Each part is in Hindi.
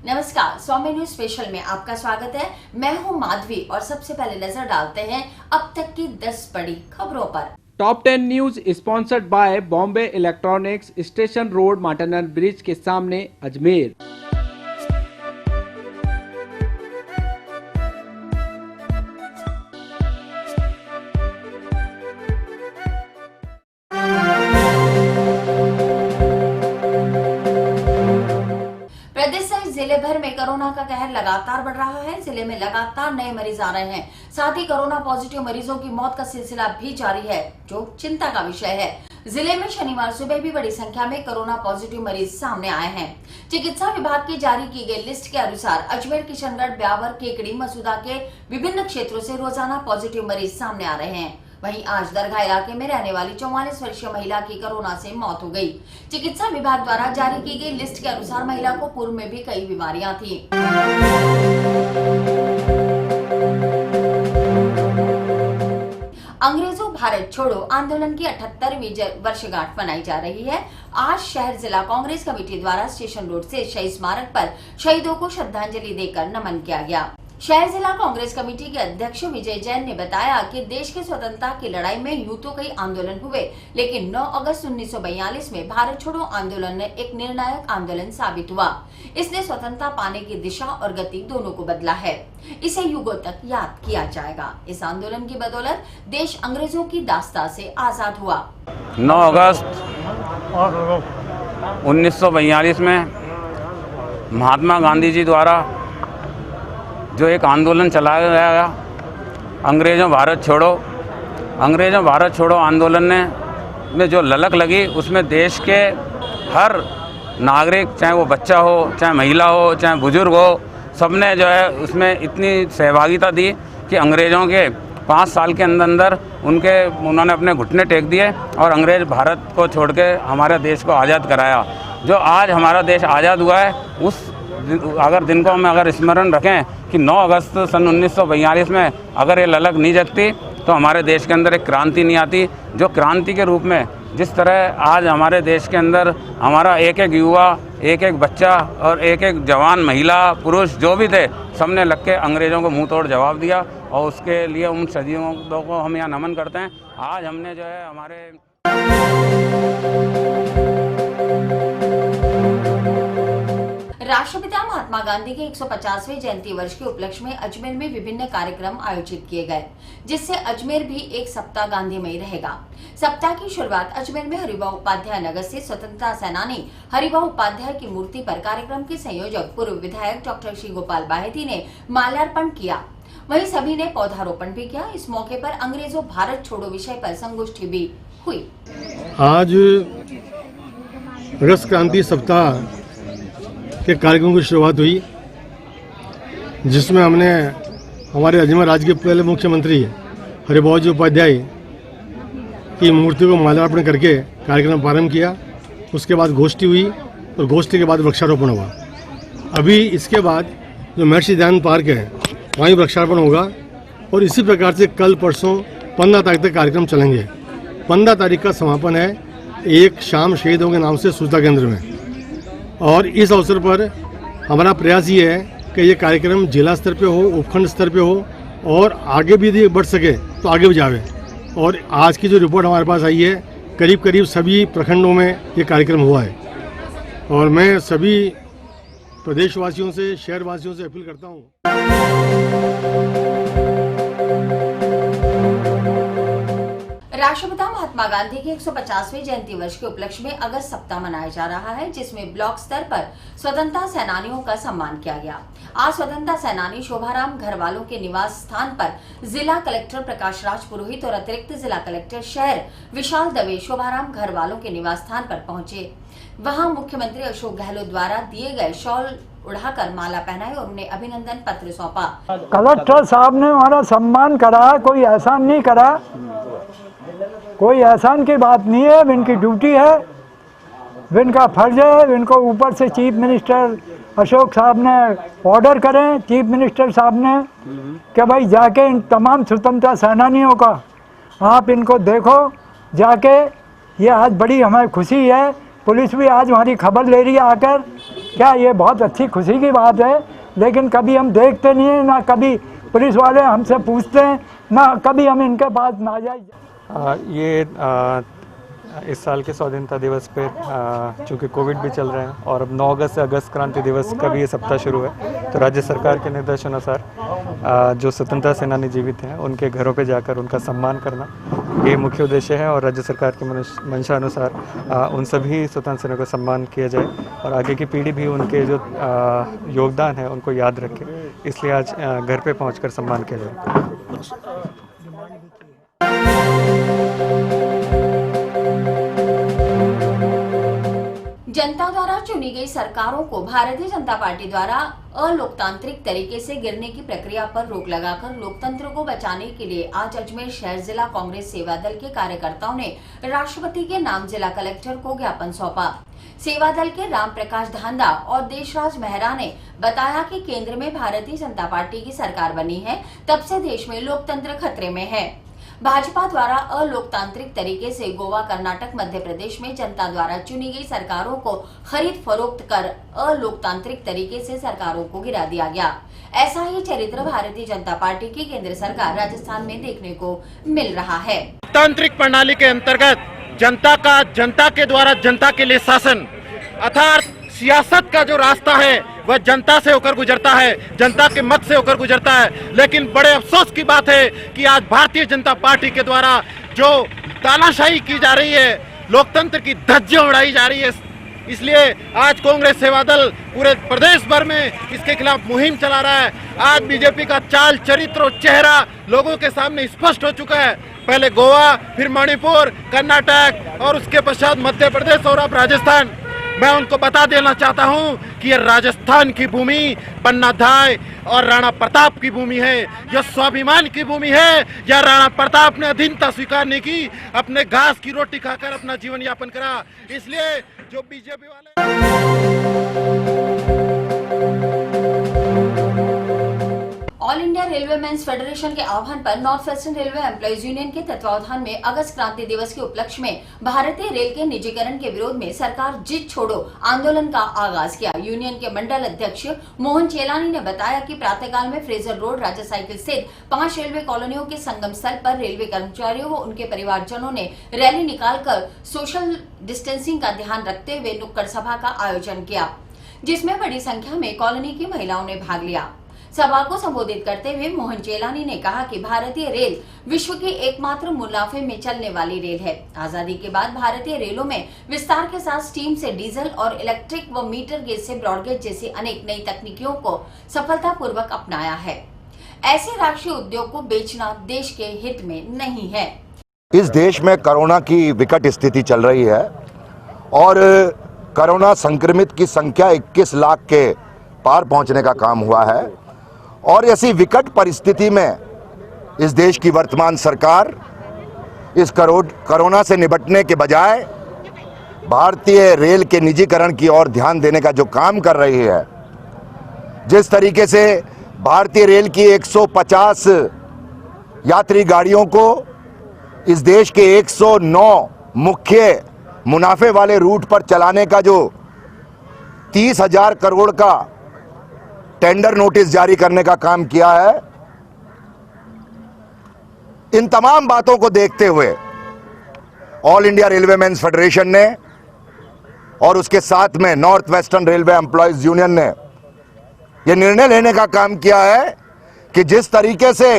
नमस्कार, स्वामी न्यूज स्पेशल में आपका स्वागत है। मैं हूं माधवी और सबसे पहले नजर डालते हैं अब तक की 10 बड़ी खबरों पर। Top 10 news sponsored by Bombay electronics, station road, माटनर ब्रिज के सामने, अजमेर। जिले भर में कोरोना का कहर लगातार बढ़ रहा है। जिले में लगातार नए मरीज आ रहे हैं, साथ ही कोरोना पॉजिटिव मरीजों की मौत का सिलसिला भी जारी है, जो चिंता का विषय है। जिले में शनिवार सुबह भी बड़ी संख्या में कोरोना पॉजिटिव मरीज सामने आए हैं। चिकित्सा विभाग की जारी की गई लिस्ट के अनुसार अजमेर, किशनगढ़, ब्यावर, केकड़ी, मसूदा के विभिन्न क्षेत्रों से रोजाना पॉजिटिव मरीज सामने आ रहे हैं। वहीं आज दरगाह इलाके में रहने वाली 44 वर्षीय महिला की कोरोना से मौत हो गई। चिकित्सा विभाग द्वारा जारी की गई लिस्ट के अनुसार महिला को पूर्व में भी कई बीमारियां थी। अंग्रेजों भारत छोड़ो आंदोलन की 78वीं वर्षगांठ मनाई जा रही है। आज शहर जिला कांग्रेस कमेटी द्वारा स्टेशन रोड से शहीद स्मारक पर शहीदों को श्रद्धांजलि देकर नमन किया गया। शहर जिला कांग्रेस कमेटी के अध्यक्ष विजय जैन ने बताया कि देश की स्वतंत्रता की लड़ाई में यूं तो कई आंदोलन हुए, लेकिन 9 अगस्त 1942 में भारत छोड़ो आंदोलन एक निर्णायक आंदोलन साबित हुआ। इसने स्वतंत्रता पाने की दिशा और गति दोनों को बदला है। इसे युगों तक याद किया जाएगा। इस आंदोलन की बदौलत देश अंग्रेजों की दास्तां से आजाद हुआ। 9 अगस्त 1942 में महात्मा गांधी जी द्वारा जो एक आंदोलन चलाया गया, अंग्रेज़ों भारत छोड़ो आंदोलन में जो ललक लगी, उसमें देश के हर नागरिक, चाहे वो बच्चा हो, चाहे महिला हो, चाहे बुजुर्ग हो, सबने जो है उसमें इतनी सहभागिता दी कि अंग्रेज़ों के 5 साल के अंदर उन्होंने अपने घुटने टेक दिए और अंग्रेज़ भारत को छोड़ के हमारे देश को आज़ाद कराया। जो आज हमारा देश आज़ाद हुआ है, उस दिन को हम अगर स्मरण रखें कि 9 अगस्त सन 1942 में अगर ये ललक नहीं जगती तो हमारे देश के अंदर एक क्रांति नहीं आती। जो क्रांति के रूप में जिस तरह आज हमारे देश के अंदर हमारा एक एक युवा, एक एक बच्चा और एक एक जवान, महिला, पुरुष जो भी थे, सबने लग के अंग्रेज़ों को मुंह तोड़ जवाब दिया और उसके लिए उन शहीदों को हम यहाँ नमन करते हैं। आज हमने जो है हमारे राष्ट्रपिता महात्मा गांधी के 150वें जयंती वर्ष के उपलक्ष्य में अजमेर में विभिन्न कार्यक्रम आयोजित किए गए, जिससे अजमेर भी एक सप्ताह गांधीमय रहेगा। सप्ताह की शुरुआत अजमेर में हरिभाऊ उपाध्याय नगर से स्वतंत्रता सेनानी हरिभाऊ उपाध्याय की मूर्ति पर कार्यक्रम के संयोजक पूर्व विधायक डॉक्टर श्री गोपाल बाहेती ने माल्यार्पण किया। वहीं सभी ने पौधारोपण भी किया। इस मौके पर अंग्रेजों भारत छोड़ो विषय पर संगोष्ठी भी हुई। आज अगस्त क्रांति सप्ताह के कार्यक्रम की शुरुआत हुई, जिसमें हमने हमारे अजमेर राज्य के पहले मुख्यमंत्री हरिभाऊ जी उपाध्याय की मूर्ति को माल्यार्पण करके कार्यक्रम प्रारंभ किया। उसके बाद गोष्ठी हुई और गोष्ठी के बाद वृक्षारोपण हुआ। अभी इसके बाद जो महर्षि दयानंद पार्क है, वहीं वृक्षारोपण होगा और इसी प्रकार से कल परसों 15 तारीख तक कार्यक्रम चलेंगे। 15 तारीख का समापन है एक शाम शहीदों के नाम से सूचना केंद्र में। और इस अवसर पर हमारा प्रयास ये है कि ये कार्यक्रम जिला स्तर पे हो, उपखंड स्तर पे हो और आगे भी यदि बढ़ सके तो आगे भी जावे। और आज की जो रिपोर्ट हमारे पास आई है, करीब करीब सभी प्रखंडों में ये कार्यक्रम हुआ है। और मैं सभी प्रदेशवासियों से, शहरवासियों से अपील करता हूँ। राष्ट्रपिता महात्मा गांधी के 150वें जयंती वर्ष के उपलक्ष्य में अगस्त सप्ताह मनाया जा रहा है, जिसमें ब्लॉक स्तर पर स्वतंत्रता सेनानियों का सम्मान किया गया। आज स्वतंत्रता सेनानी शोभाराम घरवालों के निवास स्थान पर जिला कलेक्टर प्रकाश राज पुरोहित और अतिरिक्त जिला कलेक्टर शहर विशाल दवे शोभाराम घरवालों के निवास स्थान पर पहुंचे। वहां मुख्यमंत्री अशोक गहलोत द्वारा दिए गए शॉल उड़ाकर माला पहनाई और उन्हें अभिनंदन पत्र सौंपा। कलेक्टर साहब ने हमारा सम्मान करा, कोई एहसान नहीं करा, कोई एहसान की बात नहीं है। इनकी ड्यूटी है, इनका फर्ज है। इनको ऊपर से चीफ मिनिस्टर अशोक साहब ने ऑर्डर करें, चीफ मिनिस्टर साहब ने, कि भाई जाके इन तमाम स्वतंत्रता सेनानियों का आप इनको देखो जाके। ये आज बड़ी हमें खुशी है। पुलिस भी आज हमारी खबर ले रही है आकर क्या ये बहुत अच्छी खुशी की बात है, लेकिन कभी हम देखते नहीं हैं, ना कभी पुलिस वाले हमसे पूछते हैं, ना कभी हम इनके पास नाजायज। ये इस साल के स्वाधीनता दिवस पे चूँकि कोविड भी चल रहे हैं और अब 9 अगस्त से अगस्त क्रांति दिवस का भी ये सप्ताह शुरू है, तो राज्य सरकार के निर्देशानुसार जो स्वतंत्रता सेनानी जीवित हैं उनके घरों पे जाकर उनका सम्मान करना ये मुख्य उद्देश्य है। और राज्य सरकार के मंशा अनुसार उन सभी स्वतंत्र सेनानियों को सम्मान किया जाए और आगे की पीढ़ी भी उनके जो योगदान है उनको याद रखे, इसलिए आज घर पे पहुँचकर सम्मान किया जाए। जनता द्वारा चुनी गई सरकारों को भारतीय जनता पार्टी द्वारा अलोकतांत्रिक तरीके से गिरने की प्रक्रिया पर रोक लगाकर लोकतंत्र को बचाने के लिए आज अजमेर शहर जिला कांग्रेस सेवा दल के कार्यकर्ताओं ने राष्ट्रपति के नाम जिला कलेक्टर को ज्ञापन सौंपा। सेवा दल के राम प्रकाश धांधा और देशराज मेहरा ने बताया कि केंद्र में भारतीय जनता पार्टी की सरकार बनी है, तब से देश में लोकतंत्र खतरे में है। भाजपा द्वारा अलोकतांत्रिक तरीके से गोवा, कर्नाटक, मध्य प्रदेश में जनता द्वारा चुनी गई सरकारों को खरीद फरोख्त कर अलोकतांत्रिक तरीके से सरकारों को गिरा दिया गया। ऐसा ही चरित्र भारतीय जनता पार्टी की केंद्र सरकार राजस्थान में देखने को मिल रहा है। लोकतांत्रिक प्रणाली के अंतर्गत जनता के द्वारा जनता के लिए शासन अर्थात सियासत का जो रास्ता है वह जनता से होकर गुजरता है, जनता के मत से होकर गुजरता है। लेकिन बड़े अफसोस की बात है कि आज भारतीय जनता पार्टी के द्वारा जो तानाशाही की जा रही है, लोकतंत्र की धज्जियां उड़ाई जा रही है, इसलिए आज कांग्रेस सेवा दल पूरे प्रदेश भर में इसके खिलाफ मुहिम चला रहा है। आज बीजेपी का चाल, चरित्र और चेहरा लोगों के सामने स्पष्ट हो चुका है। पहले गोवा, फिर मणिपुर, कर्नाटक और उसके पश्चात मध्य प्रदेश और अब राजस्थान। मैं उनको बता देना चाहता हूं कि यह राजस्थान की भूमि पन्नाधाय और राणा प्रताप की भूमि है, यह स्वाभिमान की भूमि है। यह राणा प्रताप ने अधीनता स्वीकार नहीं की, अपने घास की रोटी खाकर अपना जीवन यापन करा। इसलिए जो बीजेपी वाले all India railway mens federation के आह्वान पर north western railway employees union के तत्वावधान में अगस्त क्रांति दिवस के उपलक्ष्य में भारतीय रेल के निजीकरण के विरोध में सरकार जिद छोड़ो आंदोलन का आगाज किया। यूनियन के मंडल अध्यक्ष मोहन चेलानी ने बताया कि प्रातःकाल में फ्रेजर रोड, राजा साइकिल स्थित 5 रेलवे कॉलोनियों के संगम स्थल पर रेलवे कर्मचारियों व उनके परिवारजनों ने रैली निकालकर सोशल डिस्टेंसिंग का ध्यान रखते हुए नुक्कड़ सभा का आयोजन किया, जिसमें बड़ी संख्या में कॉलोनी की महिलाओं ने भाग लिया। सभा को संबोधित करते हुए मोहन चेलानी ने कहा कि भारतीय रेल विश्व की एकमात्र मुनाफे में चलने वाली रेल है। आजादी के बाद भारतीय रेलों में विस्तार के साथ स्टीम से डीजल और इलेक्ट्रिक व मीटर गेज से ब्रॉडगेज जैसी अनेक नई तकनीकों को सफलतापूर्वक अपनाया है। ऐसे राष्ट्रीय उद्योग को बेचना देश के हित में नहीं है। इस देश में कोरोना की विकट स्थिति चल रही है और कोरोना संक्रमित की संख्या 21 लाख के पार पहुंचने का काम हुआ है और ऐसी विकट परिस्थिति में इस देश की वर्तमान सरकार इस कोरोना से निपटने के बजाय भारतीय रेल के निजीकरण की ओर ध्यान देने का जो काम कर रही है, जिस तरीके से भारतीय रेल की 150 यात्री गाड़ियों को इस देश के 109 मुख्य मुनाफे वाले रूट पर चलाने का जो 30,000 करोड़ का टेंडर नोटिस जारी करने का काम किया है, इन तमाम बातों को देखते हुए all India railway mens federation ने और उसके साथ में north western railway employees union ने यह निर्णय लेने का काम किया है कि जिस तरीके से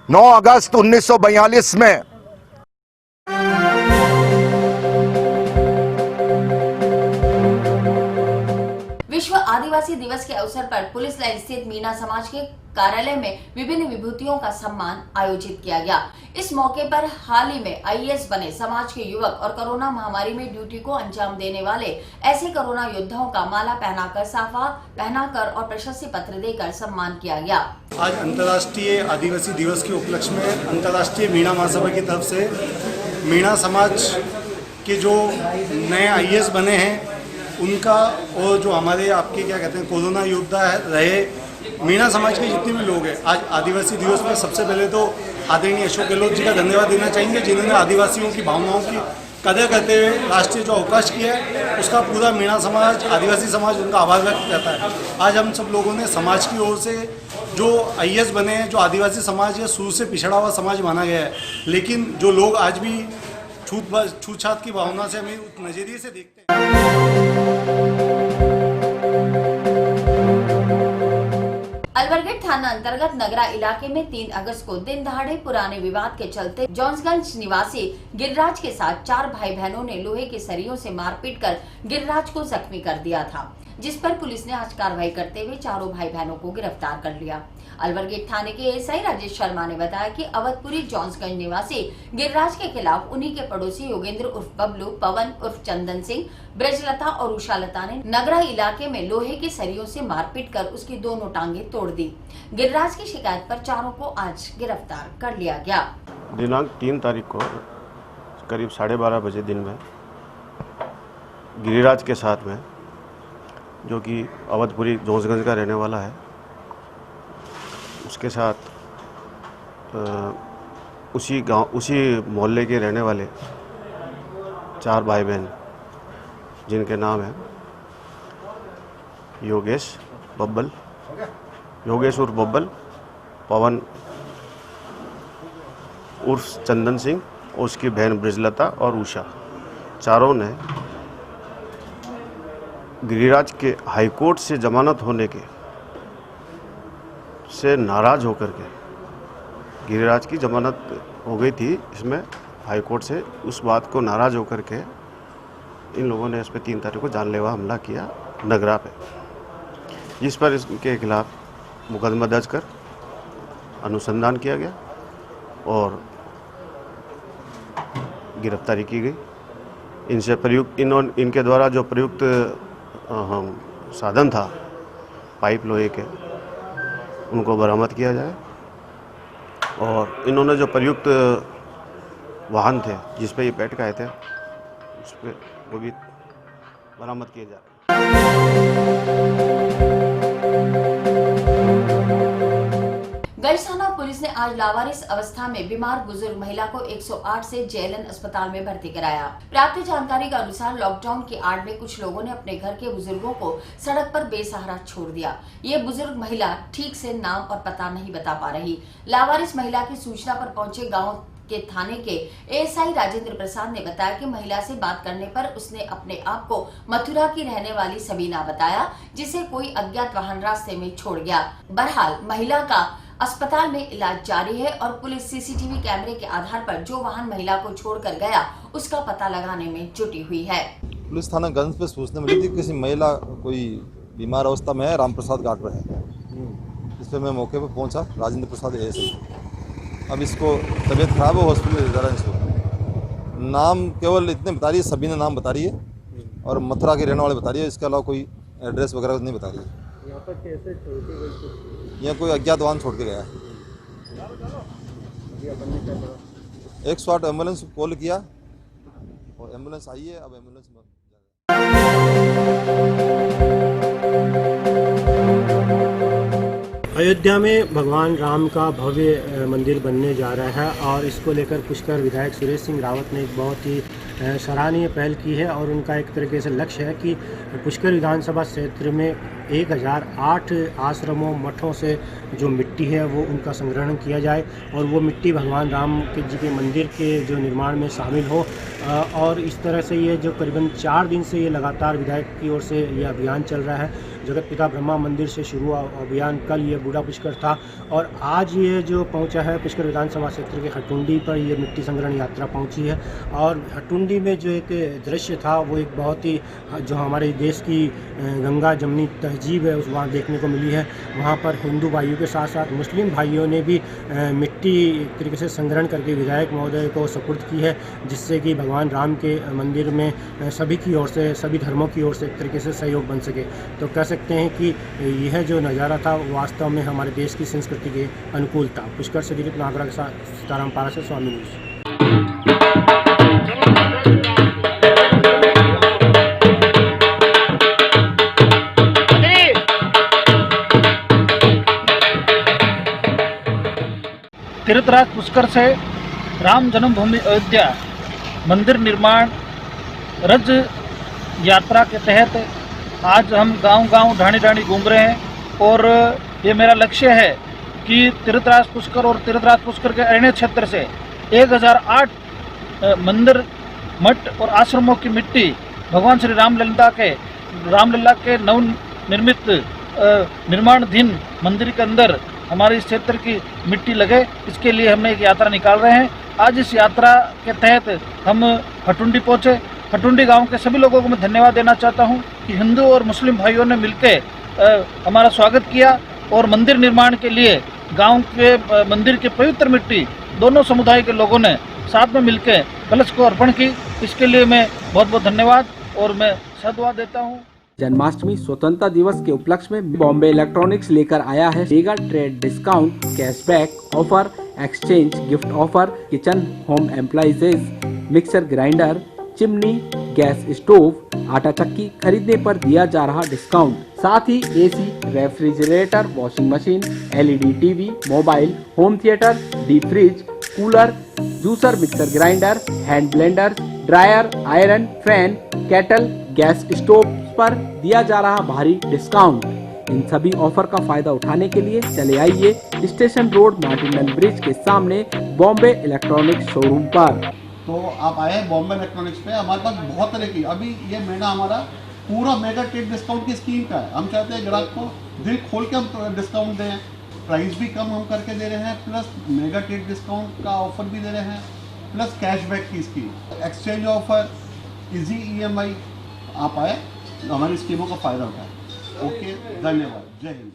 9 अगस्त 1942 में विश्व आदिवासी दिवस के अवसर पर पुलिस लाइन स्थित मीणा समाज के कार्यालय में विभिन्न विभूतियों का सम्मान आयोजित किया गया। इस मौके पर हाल ही में आईएएस बने समाज के युवक और कोरोना महामारी में ड्यूटी को अंजाम देने वाले ऐसे कोरोना योद्धाओं का माला पहनाकर, साफा पहनाकर और प्रशस्ति पत्र देकर सम्मान किया गया। आज अंतर्राष्ट्रीय आदिवासी दिवस के उपलक्ष्य में अंतर्राष्ट्रीय मीणा महासभा की तरफ से मीणा समाज के जो नए आईएएस बने हैं उनका और जो हमारे आपके क्या कहते हैं कोरोना योद्धा रहे मीणा समाज के जितने भी लोग हैं, आज आदिवासी दिवस पर सबसे पहले तो आदरणीय अशोक गहलोत जी का धन्यवाद देना चाहेंगे, जिन्होंने आदिवासियों की भावनाओं की कदर करते हुए राष्ट्रीय जो अवकाश किया है उसका पूरा मीणा समाज, आदिवासी समाज उनका आभार व्यक्त करता है। आज हम सब लोगों ने समाज की ओर से जो IAS बने हैं, जो आदिवासी समाज है शुरू से पिछड़ा हुआ समाज माना गया है, लेकिन जो लोग आज भी छूत-छात की भावना से हमें उस नज़रिए से देखते हैं। अलवरगढ़ थाना अंतर्गत नगरा इलाके में 3 अगस्त को दिन दहाड़े पुराने विवाद के चलते जॉन्सगंज निवासी गिरिराज के साथ 4 भाई बहनों ने लोहे के सरियों से मारपीट कर गिरिराज को जख्मी कर दिया था, जिस पर पुलिस ने आज कार्रवाई करते हुए चारों भाई बहनों को गिरफ्तार कर लिया। अलवरगढ़ थाने के एसआई राजेश शर्मा ने बताया कि अवधपुरी जॉन्सगंज निवासी गिरिराज के खिलाफ उन्हीं के पड़ोसी योगेंद्र उर्फ बबलू, पवन उर्फ चंदन सिंह, ब्रजलता और उषालता ने नगरा इलाके में लोहे के सरियों से मारपीट कर उसकी दोनों टांगे तोड़ दी। गिरिराज की शिकायत पर चारों को आज गिरफ्तार कर लिया गया। दिनांक 3 तारीख को करीब 12:30 बजे दिन में गिरिराज के साथ में, जो कि अवधपुरी जॉन्सगंज का रहने वाला है, उसके साथ उसी मोहल्ले के रहने वाले 4 भाई बहन, जिनके नाम है योगेश उर्फ बब्बल, पवन उर्फ चंदन सिंह और उसकी बहन ब्रजलता और उषा, चारों ने गिरिराज के हाईकोर्ट से जमानत होने के से नाराज होकर के, गिरिराज की जमानत हो गई थी इसमें हाईकोर्ट से, उस बात को नाराज होकर के इन लोगों ने इस पर 3 तारीख को जानलेवा हमला किया नगरा पे, जिस पर इसके खिलाफ मुकदमा दर्ज कर अनुसंधान किया गया और गिरफ्तारी की गई। इनसे इनके द्वारा जो प्रयुक्त साधन था पाइप लोहे के, उनको बरामद किया जाए और इन्होंने जो प्रयुक्त वाहन थे जिस पे ये बैठ के आए थे उस पर वो भी बरामद किए जाए। गढ़साना पुलिस ने आज लावारिस अवस्था में बीमार बुजुर्ग महिला को 108 से JLN अस्पताल में भर्ती कराया। प्राप्त जानकारी के अनुसार लॉकडाउन की आड़ में कुछ लोगों ने अपने घर के बुजुर्गों को सड़क पर बेसहारा छोड़ दिया। ये बुजुर्ग महिला ठीक से नाम और पता नहीं बता पा रही। लावारिस महिला की सूचना पर पहुंचे गाँव के थाने के एएसआई राजेंद्र प्रसाद ने बताया कि महिला से बात करने पर उसने अपने आप को मथुरा की रहने वाली सबीना बताया, जिसे कोई अज्ञात वाहन रास्ते में छोड़ गया। बहरहाल महिला का अस्पताल में इलाज जारी है और पुलिस सीसीटीवी कैमरे के आधार पर जो वाहन महिला को छोड़कर गया उसका पता लगाने में जुटी हुई है। पुलिस थाना गंज पे सूचना मिली थी किसी महिला कोई बीमार अवस्था में है, राम प्रसाद घाट पर है। इस पर मैं मौके पर पहुंचा, राजेंद्र प्रसाद एएसआई। अब इसको तबीयत खराब है, हॉस्पिटल ले जा रहा है इसको। नाम केवल इतने बता रही है, सभी ने नाम बता रही है और मथुरा के रहने वाले बता रही है, इसके अलावा कोई एड्रेस वगैरह नहीं बता रही है। यहाँ पर कैसे छोड़ के गई? यहाँ कोई अज्ञात वाहन छोड़ के गया है। 108 एम्बुलेंस कॉल किया और एम्बुलेंस आई है। अब एम्बुलेंस में अयोध्या में भगवान राम का भव्य मंदिर बनने जा रहा है और इसको लेकर पुष्कर विधायक सुरेश सिंह रावत ने एक बहुत ही सराहनीय पहल की है और उनका एक तरीके से लक्ष्य है कि पुष्कर विधानसभा क्षेत्र में 1008 आश्रमों मठों से जो मिट्टी है वो उनका संग्रहण किया जाए और वो मिट्टी भगवान राम के जी के मंदिर के जो निर्माण में शामिल हो। और इस तरह से ये जो करीबन 4 दिन से ये लगातार विधायक की ओर से ये अभियान चल रहा है। जगत पिता ब्रह्मा मंदिर से शुरू अभियान, कल ये बूढ़ा पुष्कर था और आज ये जो पहुंचा है पुष्कर विधानसभा क्षेत्र के हटुंडी पर ये मिट्टी संग्रहण यात्रा पहुंची है। और हटुंडी में जो एक दृश्य था वो एक बहुत ही जो हमारे देश की गंगा जमनी तहजीब है उस वहाँ देखने को मिली है। वहाँ पर हिंदू भाइयों के साथ साथ मुस्लिम भाइयों ने भी मिट्टी एक तरीके से संग्रहण करके विधायक महोदय को सुपुर्द की है, जिससे कि भगवान राम के मंदिर में सभी की ओर से, सभी धर्मों की ओर से एक तरीके से सहयोग बन सके। तो कह सकते हैं कि यह जो नज़ारा था वास्तव में हमारे देश की संस्कृति के अनुकूल था। पुष्कर से दिलीप नागरा के साथ सीताराम पारा से स्वामी न्यूज़। तीर्थराज पुष्कर से राम जन्मभूमि अयोध्या मंदिर निर्माण रज यात्रा के तहत आज हम गांव-गांव ढाणी-ढाणी घूम रहे हैं और ये मेरा लक्ष्य है कि तीर्थराज पुष्कर और तीर्थराज पुष्कर के अरण्य क्षेत्र से 1008 मंदिर, मठ और आश्रमों की मिट्टी भगवान श्री रामलला के नव निर्मित निर्माणाधीन मंदिर के अंदर हमारे इस क्षेत्र की मिट्टी लगे, इसके लिए हमने एक यात्रा निकाल रहे हैं। आज इस यात्रा के तहत हम हटुंडी पहुँचे। हटुंडी गांव के सभी लोगों को मैं धन्यवाद देना चाहता हूं कि हिंदू और मुस्लिम भाइयों ने मिलकर हमारा स्वागत किया और मंदिर निर्माण के लिए गांव के मंदिर की पवित्र मिट्टी दोनों समुदाय के लोगों ने साथ में मिलकर कलश को अर्पण की। इसके लिए मैं बहुत बहुत धन्यवाद और मैं साधुवाद देता हूँ। जन्माष्टमी स्वतंत्रता दिवस के उपलक्ष्य में बॉम्बे इलेक्ट्रॉनिक्स लेकर आया है mega trade discount, cashback offer, exchange gift offer, kitchen home appliances, mixer grinder, chimney, gas stove, आटा चक्की खरीदने पर दिया जा रहा डिस्काउंट। साथ ही AC, refrigerator, washing machine, LED TV, mobile, home theatre, deep fridge, cooler, juicer, mixer grinder, hand blender, dryer, iron, fan, kettle, gas stove पर दिया जा रहा भारी डिस्काउंट। इन सभी ऑफर का फायदा उठाने के लिए चले आइए स्टेशन रोड मार्टिनल ब्रिज के सामने बॉम्बे इलेक्ट्रॉनिक्स शोरूम पर। तो आप आए हैं बॉम्बे इलेक्ट्रॉनिक्स पे। हमारे पास बहुत तरह की, अभी ये महीना हमारा पूरा मेगा ट्रेड डिस्काउंट की स्कीम का है। हम चाहते हैं ग्राहक को दिल खोल के हम डिस्काउंट दें, प्राइस भी कम हम करके दे रहे हैं, प्लस मेगा ट्रेड डिस्काउंट का ऑफर भी दे रहे हैं, प्लस कैशबैक की scheme, exchange offer, easy EMI। आप आए, हमारी स्कीमों का फ़ायदा उठाएं। ओके, धन्यवाद, जय हिंद।